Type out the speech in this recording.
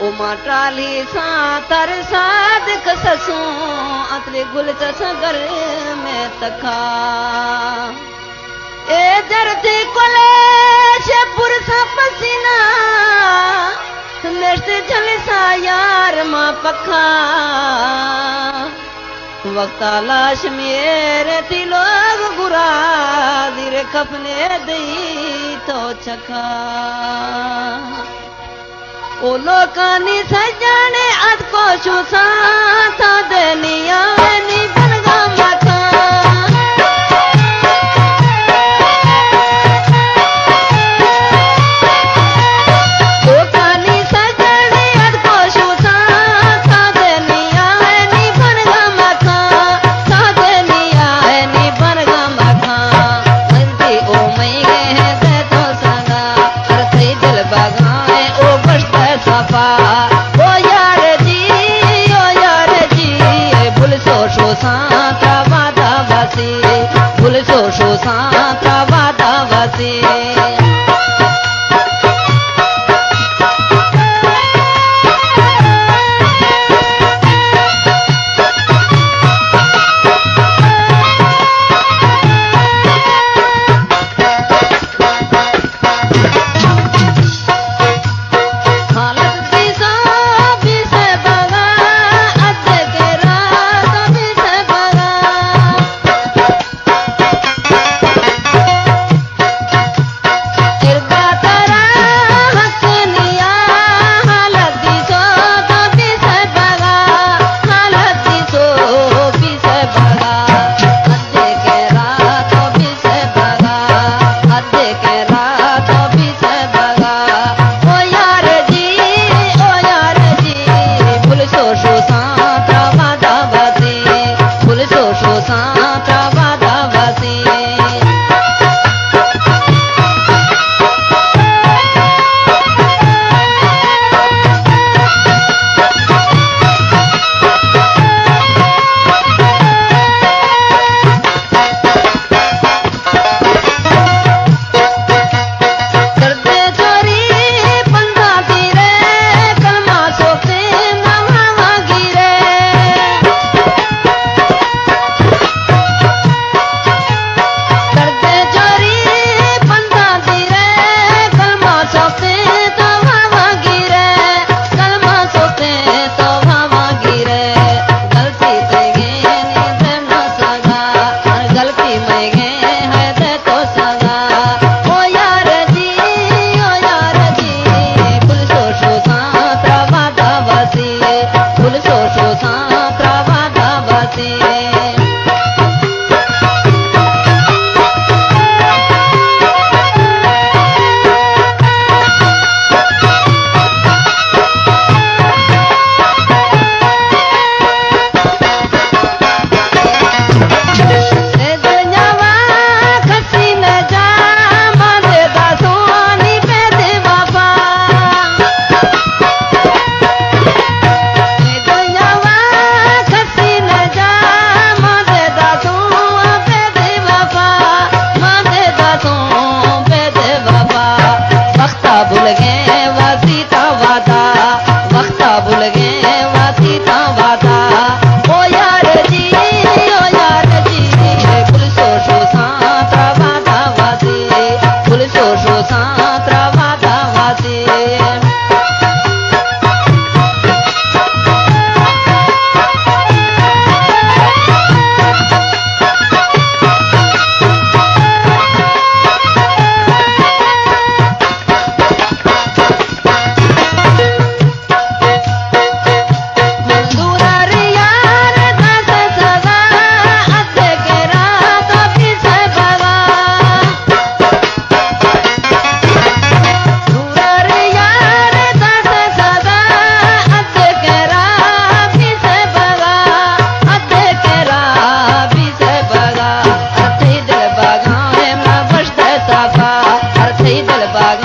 उमा टाली सा तर साद कससू अतरे गुल चसगर में तखा ए जरती कोले से पुरसा पसीना नष्ट झलसा यार मां पखा वक्ता लाश मेरे थी लोग गुरा दिरे कपने दई तो चखा ओ लोकानी सजाने अद को शुसा था दनिया नी बनगा मखा लोकानी सजाने अद को शुसा था दनिया नी बनगा मखा था दनिया नी बनगा मखा मंदी ओ मई गए दे तो संगा अरथे दिल बगाए ओ सफा ओ यार जी भूल सो सांता वादा वासी भूल सो सांता वादा वासी भूल गए वासीता वादा वक्ता भूल गए वासीता वादा ओ यार जी भूल सो सांता वादा वासी भूल सो सांता वादा वासी दिल बाग